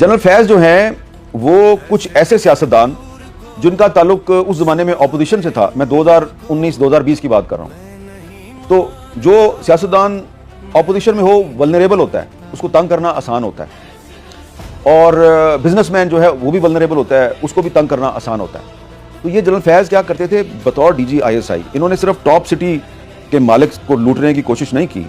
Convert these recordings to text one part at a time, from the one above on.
General फैज़ जो हैं वो कुछ ऐसे सियासतदान जिनका ताल्लुक उस ज़माने में अपोजिशन से था, मैं 2019-2020 की बात कर रहा हूँ। तो जो सियासतदान अपोजिशन में हो वल्नरेबल होता है, उसको तंग करना आसान होता है, और बिजनेसमैन जो है वो भी वल्नरेबल होता है, उसको भी तंग करना आसान होता है। तो ये जनरल फैज़ क्या करते थे, बतौर डीजी आईएसआई इन्होंने सिर्फ टॉप सिटी के मालिक को लूटने की कोशिश नहीं की,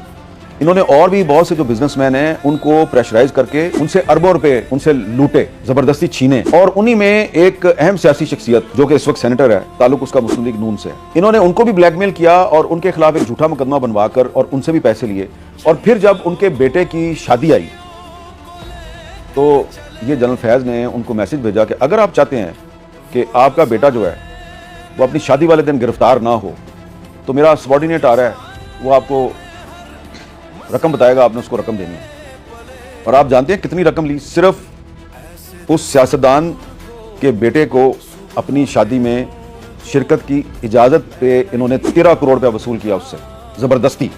इन्होंने और भी बहुत से जो बिजनेसमैन हैं उनको प्रेशराइज करके उनसे अरबों रुपए उनसे लूटे, जबरदस्ती छीने। और उन्हीं में एक अहम सियासी शख्सियत जो कि इस वक्त सेनेटर है, ताल्लुक उसका मुस्लिम लीग नून से, इन्होंने उनको भी ब्लैकमेल किया और उनके खिलाफ एक झूठा मुकदमा बनवाकर और उनसे भी पैसे लिए। और फिर जब उनके बेटे की शादी आई तो ये जनरल फैज़ ने उनको मैसेज भेजा कि अगर आप चाहते हैं कि आपका बेटा जो है वो अपनी शादी वाले दिन गिरफ्तार ना हो, तो मेरा सबॉर्डिनेट आ रहा है, वो आपको रकम बताएगा, आपने उसको रकम देनी है। और आप जानते हैं कितनी रकम ली? सिर्फ उस सियासतदान के बेटे को अपनी शादी में शिरकत की इजाज़त पे इन्होंने 13 करोड़ रुपया वसूल किया उससे, ज़बरदस्ती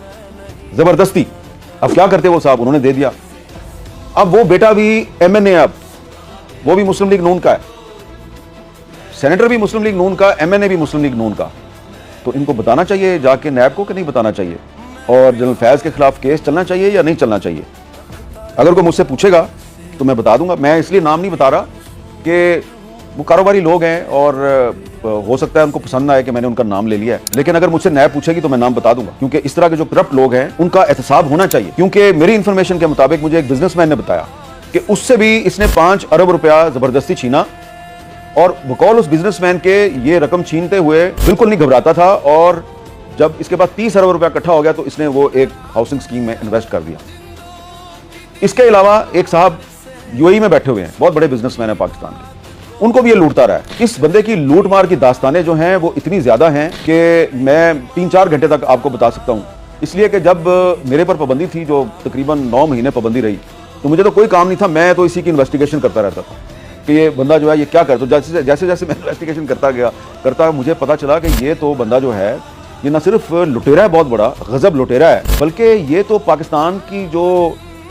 ज़बरदस्ती। अब क्या करते वो साहब, उन्होंने दे दिया। अब वो बेटा भी एमएनए, अब वो भी मुस्लिम लीग नून का है, सेनेटर भी मुस्लिम लीग नून का, एमएनए भी मुस्लिम लीग नून का। तो इनको बताना चाहिए जाके नैब को कि नहीं बताना चाहिए, और जनरल फैज़ के खिलाफ केस चलना चाहिए या नहीं चलना चाहिए? अगर कोई मुझसे पूछेगा तो मैं बता दूंगा। मैं इसलिए नाम नहीं बता रहा कि वो कारोबारी लोग हैं और हो सकता है उनको पसंद ना आए कि मैंने उनका नाम ले लिया है, लेकिन अगर मुझसे नैब पूछेगी तो मैं नाम बता दूंगा, क्योंकि इस तरह के जो करप्ट लोग हैं उनका एहतसाब होना चाहिए। क्योंकि मेरी इंफॉर्मेशन के मुताबिक मुझे एक बिजनेसमैन ने बताया कि उससे भी इसने 5 अरब रुपया जबरदस्ती छीना, और बकौल उस बिजनेसमैन के ये रकम छीनते हुए बिल्कुल नहीं घबराता था, और जब इसके पास 30 अरब रुपया इकट्ठा हो गया तो इसने वो एक हाउसिंग स्कीम में इन्वेस्ट कर दिया। इसके अलावा एक साहब यूएई में बैठे हुए हैं, बहुत बड़े बिजनेसमैन हैं पाकिस्तान के, उनको भी ये लूटता रहा है। इस बंदे की लूट मार की दास्तानें जो हैं वो इतनी ज्यादा हैं कि मैं 3-4 घंटे तक आपको बता सकता हूं। इसलिए कि जब मेरे पर पाबंदी थी, जो तकरीबन 9 महीने पाबंदी रही, तो मुझे तो कोई काम नहीं था, मैं तो इसी की इन्वेस्टिगेशन करता रहता था कि ये बंदा जो है ये क्या कर। तो जैसे जैसे मैं इन्वेस्टिगेशन करता मुझे पता चला कि ये तो बंदा जो है ये न सिर्फ लुटेरा है, बहुत बड़ा गजब लुटेरा है, बल्कि ये तो पाकिस्तान की जो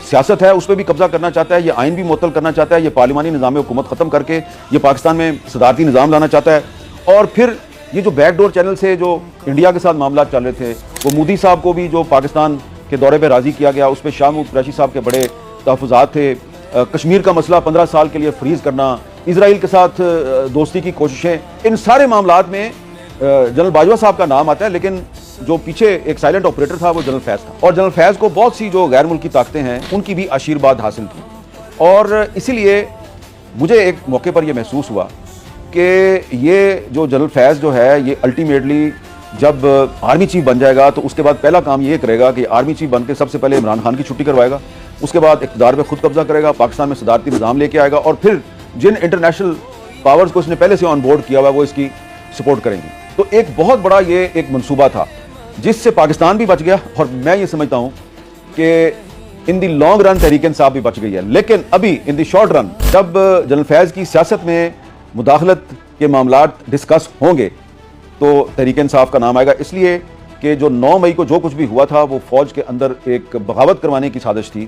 सियासत है उस पर भी कब्जा करना चाहता है, ये आइन भी मुअत्तल करना चाहता है, ये पार्लिमानी निज़ाम हुकूमत ख़त्म करके ये पाकिस्तान में सदारती निज़ाम लाना चाहता है। और फिर ये जो बैकडोर चैनल से जो इंडिया के साथ मामला चल रहे थे, वो मोदी साहब को भी जो पाकिस्तान के दौरे पर राज़ी किया गया, उस पर शाह महमूद कुरैशी साहब के बड़े तहफ़्फ़ुज़ात थे। कश्मीर का मसला 15 साल के लिए फ्रीज करना, इसराइल के साथ दोस्ती की कोशिशें, इन सारे मामलात में जनरल बाजवा साहब का नाम आता है, लेकिन जो पीछे एक साइलेंट ऑपरेटर था वो जनरल फैज़ था। और जनरल फैज़ को बहुत सी जो गैर मुल्की ताकतें हैं उनकी भी आशीर्वाद हासिल थी, और इसीलिए मुझे एक मौके पर यह महसूस हुआ कि ये जो जनरल फैज़ जो है ये अल्टीमेटली जब आर्मी चीफ बन जाएगा तो उसके बाद पहला काम ये करेगा कि आर्मी चीफ बन के सबसे पहले इमरान खान की छुट्टी करवाएगा, उसके बाद इक़्तिदार पे खुद कब्जा करेगा, पाकिस्तान में सदारती निज़ाम लेके आएगा, और फिर जिन इंटरनेशनल पावर्स को इसने पहले से ऑन बोर्ड किया हुआ वो इसकी सपोर्ट करेंगी। तो एक बहुत बड़ा ये एक मंसूबा था जिससे पाकिस्तान भी बच गया, और मैं ये समझता हूँ कि इन दी लॉन्ग रन तहरीक इंसाफ भी बच गई है। लेकिन अभी इन दी शॉर्ट रन जब जनरल फैज़ की सियासत में मुदाखलत के मामलात डिस्कस होंगे तो तहरीक इंसाफ का नाम आएगा, इसलिए कि जो 9 मई को जो कुछ भी हुआ था वो फौज के अंदर एक बगावत करवाने की साजिश थी।